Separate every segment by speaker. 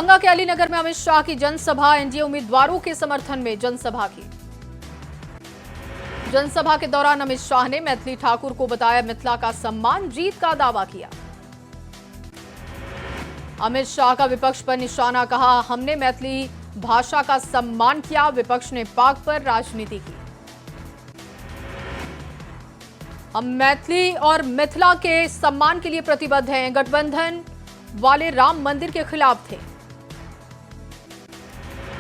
Speaker 1: दरभंगा के अलीनगर में अमित शाह की जनसभा, एनडीए उम्मीदवारों के समर्थन में जनसभा की। जनसभा के दौरान अमित शाह ने मैथिली ठाकुर को बताया मिथिला का सम्मान, जीत का दावा किया। अमित शाह का विपक्ष पर निशाना, कहा हमने मैथिली भाषा का सम्मान किया, विपक्ष ने पाक पर राजनीति की। हम मैथिली और मिथिला के सम्मान के लिए प्रतिबद्ध हैं, गठबंधन वाले राम मंदिर के खिलाफ थे।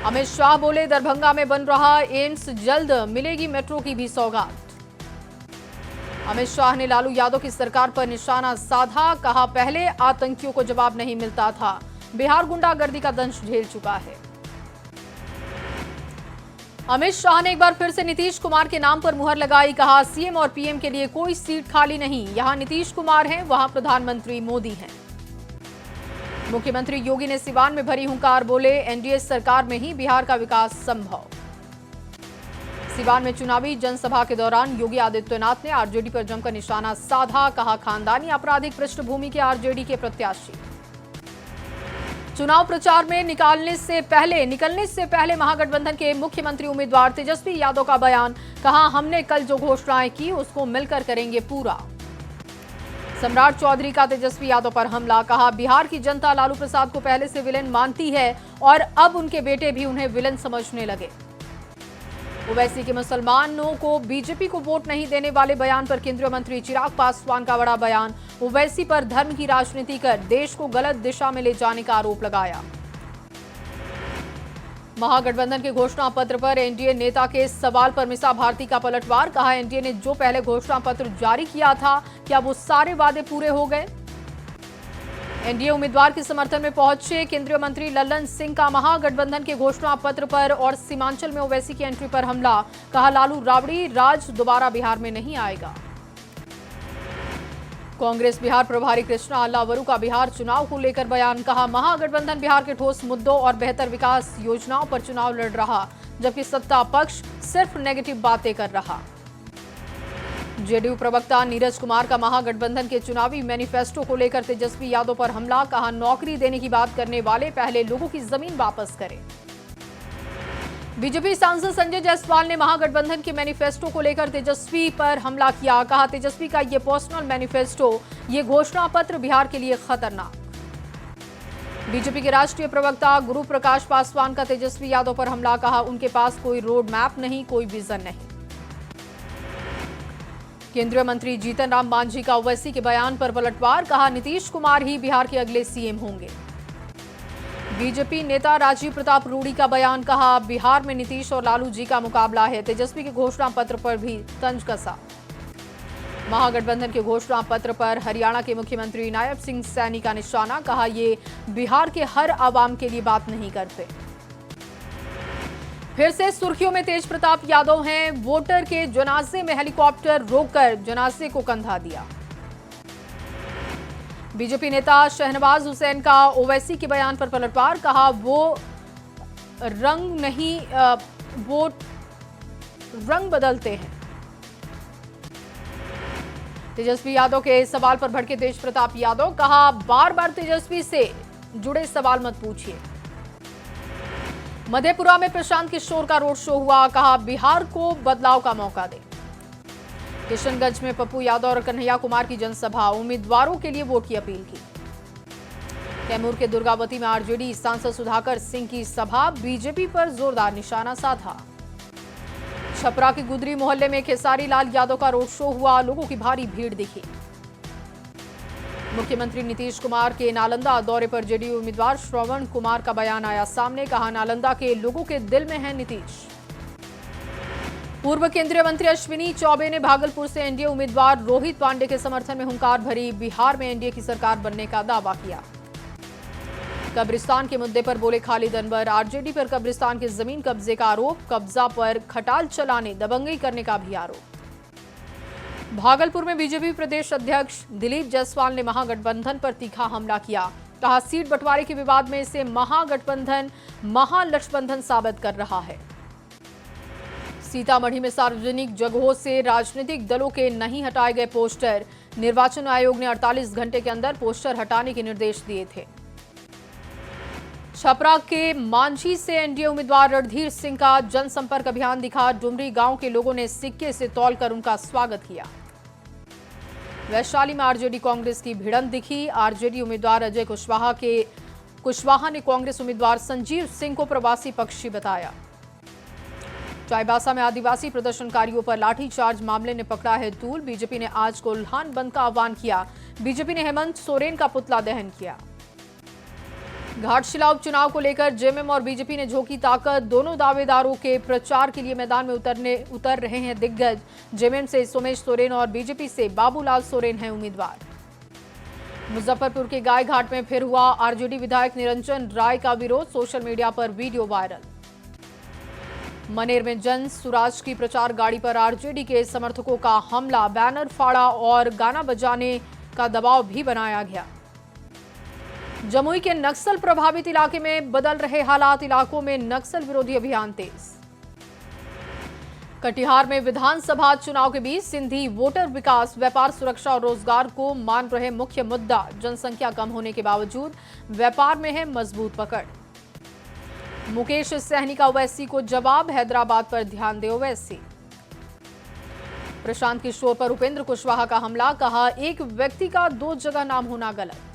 Speaker 1: अमित शाह बोले दरभंगा में बन रहा एम्स, जल्द मिलेगी मेट्रो की भी सौगात। अमित शाह ने लालू यादव की सरकार पर निशाना साधा, कहा पहले आतंकियों को जवाब नहीं मिलता था, बिहार गुंडागर्दी का दंश झेल चुका है। अमित शाह ने एक बार फिर से नीतीश कुमार के नाम पर मुहर लगाई, कहा सीएम और पीएम के लिए कोई सीट खाली नहीं, यहां नीतीश कुमार हैं, वहां प्रधानमंत्री मोदी हैं। मुख्यमंत्री योगी ने सिवान में भरी हुंकार, बोले एनडीए सरकार में ही बिहार का विकास संभव। सिवान में चुनावी जनसभा के दौरान योगी आदित्यनाथ ने आरजेडी पर जमकर निशाना साधा, कहा खानदानी आपराधिक पृष्ठभूमि के आरजेडी के प्रत्याशी। चुनाव प्रचार में निकलने से पहले महागठबंधन के मुख्यमंत्री उम्मीदवार तेजस्वी यादव का बयान, कहा हमने कल जो घोषणाएं की उसको मिलकर करेंगे पूरा। सम्राट चौधरी का तेजस्वी यादव पर हमला, कहा बिहार की जनता लालू प्रसाद को पहले से विलेन मानती है और अब उनके बेटे भी उन्हें विलेन समझने लगे। ओवैसी के मुसलमानों को बीजेपी को वोट नहीं देने वाले बयान पर केंद्रीय मंत्री चिराग पासवान का बड़ा बयान, ओवैसी पर धर्म की राजनीति कर देश को गलत दिशा में ले जाने का आरोप लगाया। महागठबंधन के घोषणा पत्र पर एनडीए नेता के सवाल पर मीसा भारती का पलटवार, कहा एनडीए ने जो पहले घोषणा पत्र जारी किया था क्या वो सारे वादे पूरे हो गए। एनडीए उम्मीदवार के समर्थन में पहुंचे केंद्रीय मंत्री लल्लन सिंह का महागठबंधन के घोषणा पत्र पर और सीमांचल में ओवैसी की एंट्री पर हमला, कहा लालू राबड़ी राज दोबारा बिहार में नहीं आएगा। कांग्रेस बिहार प्रभारी कृष्णा अल्लावरू का बिहार चुनाव को लेकर बयान, कहा महागठबंधन बिहार के ठोस मुद्दों और बेहतर विकास योजनाओं पर चुनाव लड़ रहा, जबकि सत्ता पक्ष सिर्फ नेगेटिव बातें कर रहा। जेडीयू प्रवक्ता नीरज कुमार का महागठबंधन के चुनावी मैनिफेस्टो को लेकर तेजस्वी यादव पर हमला, कहा नौकरी देने की बात करने वाले पहले लोगों की जमीन वापस करें। बीजेपी सांसद संजय जायसवाल ने महागठबंधन के मैनिफेस्टो को लेकर तेजस्वी पर हमला किया, कहा तेजस्वी का ये पर्सनल मैनिफेस्टो, ये घोषणा पत्र बिहार के लिए खतरनाक। बीजेपी के राष्ट्रीय प्रवक्ता गुरु प्रकाश पासवान का तेजस्वी यादव पर हमला, कहा उनके पास कोई रोड मैप नहीं, कोई विजन नहीं। केंद्रीय मंत्री जीतन राम मांझी का ओवैसी के बयान पर पलटवार, कहा नीतीश कुमार ही बिहार के अगले सीएम होंगे। बीजेपी नेता राजीव प्रताप रूडी का बयान, कहा बिहार में नीतीश और लालू जी का मुकाबला है, तेजस्वी के घोषणा पत्र पर भी तंज कसा। महागठबंधन के घोषणा पत्र पर हरियाणा के मुख्यमंत्री नायब सिंह सैनी का निशाना, कहा ये बिहार के हर आवाम के लिए बात नहीं करते। फिर से सुर्खियों में तेज प्रताप यादव हैं, वोटर के जनाजे में हेलीकॉप्टर रोककर जनाजे को कंधा दिया। बीजेपी नेता शहनवाज हुसैन का ओवैसी के बयान पर पलटवार, कहा वो रंग बदलते हैं। तेजस्वी यादव के सवाल पर भड़के तेज प्रताप यादव, कहा बार बार तेजस्वी से जुड़े सवाल मत पूछिए। मधेपुरा में प्रशांत किशोर का रोड शो हुआ, कहा बिहार को बदलाव का मौका दे। किशनगंज में पप्पू यादव और कन्हैया कुमार की जनसभा, उम्मीदवारों के लिए वोट की अपील की। कैमूर के दुर्गावती में आरजेडी सांसद सुधाकर सिंह की सभा, बीजेपी पर जोरदार निशाना साधा। छपरा के गुदरी मोहल्ले में खेसारी लाल यादव का रोड शो हुआ, लोगों की भारी भीड़ दिखी। मुख्यमंत्री नीतीश कुमार के नालंदा दौरे पर जेडीयू उम्मीदवार श्रवण कुमार का बयान आया सामने, कहा नालंदा के लोगों के दिल में है नीतीश। पूर्व केंद्रीय मंत्री अश्विनी चौबे ने भागलपुर से एनडीए उम्मीदवार रोहित पांडे के समर्थन में हुंकार भरी, बिहार में एनडीए की सरकार बनने का दावा किया। कब्रिस्तान के मुद्दे पर बोले खालिद अनवर, आरजेडी पर कब्रिस्तान के जमीन कब्जे का आरोप, कब्जा पर खटाल चलाने दबंगई करने का भी आरोप। भागलपुर में बीजेपी प्रदेश अध्यक्ष दिलीप जायसवाल ने महागठबंधन पर तीखा हमला किया, कहा सीट बंटवारे के विवाद में इसे महागठबंधन महालठबंधन साबित कर रहा है। सीतामढ़ी में सार्वजनिक जगहों से राजनीतिक दलों के नहीं हटाए गए पोस्टर, निर्वाचन आयोग ने 48 घंटे के अंदर पोस्टर हटाने के निर्देश दिए थे। छपरा के मांझी से एनडीए उम्मीदवार रणधीर सिंह का जनसंपर्क अभियान दिखा। डुमरी गांव के लोगों ने सिक्के से तौलकर उनका स्वागत किया। वैशाली में आरजेडी कांग्रेस की भिड़ंत दिखी। आरजेडी उम्मीदवार अजय कुशवाहा ने कांग्रेस उम्मीदवार संजीव सिंह को प्रवासी पक्षी बताया। चाईबासा में आदिवासी प्रदर्शनकारियों पर लाठीचार्ज मामले ने पकड़ा है तूल। बीजेपी ने आज कोल्हान बंद का आह्वान किया। बीजेपी ने हेमंत सोरेन का पुतला दहन किया। घाटशिला उपचुनाव को लेकर जेएमएम और बीजेपी ने झोंकी ताकत। दोनों दावेदारों के प्रचार के लिए मैदान में उतर रहे हैं दिग्गज। जेएमएम से सोमेश सोरेन और बीजेपी से बाबूलाल सोरेन हैं उम्मीदवार। मुजफ्फरपुर के गाय घाट में फिर हुआ आरजेडी विधायक निरंजन राय का विरोध। सोशल मीडिया पर वीडियो वायरल। मनेर में जन सुराज की प्रचार गाड़ी पर आरजेडी के समर्थकों का हमला। बैनर फाड़ा और गाना बजाने का दबाव भी बनाया गया। जमुई के नक्सल प्रभावित इलाके में बदल रहे हालात। इलाकों में नक्सल विरोधी अभियान तेज। कटिहार में विधानसभा चुनाव के बीच सिंधी वोटर विकास, व्यापार, सुरक्षा और रोजगार को मान रहे मुख्य मुद्दा। जनसंख्या कम होने के बावजूद व्यापार में है मजबूत पकड़। मुकेश सहनी का ओवैसी को जवाब। हैदराबाद पर ध्यान दे ओवैसी। प्रशांत किशोर पर उपेंद्र कुशवाहा का हमला। कहा, एक व्यक्ति का दो जगह नाम होना गलत।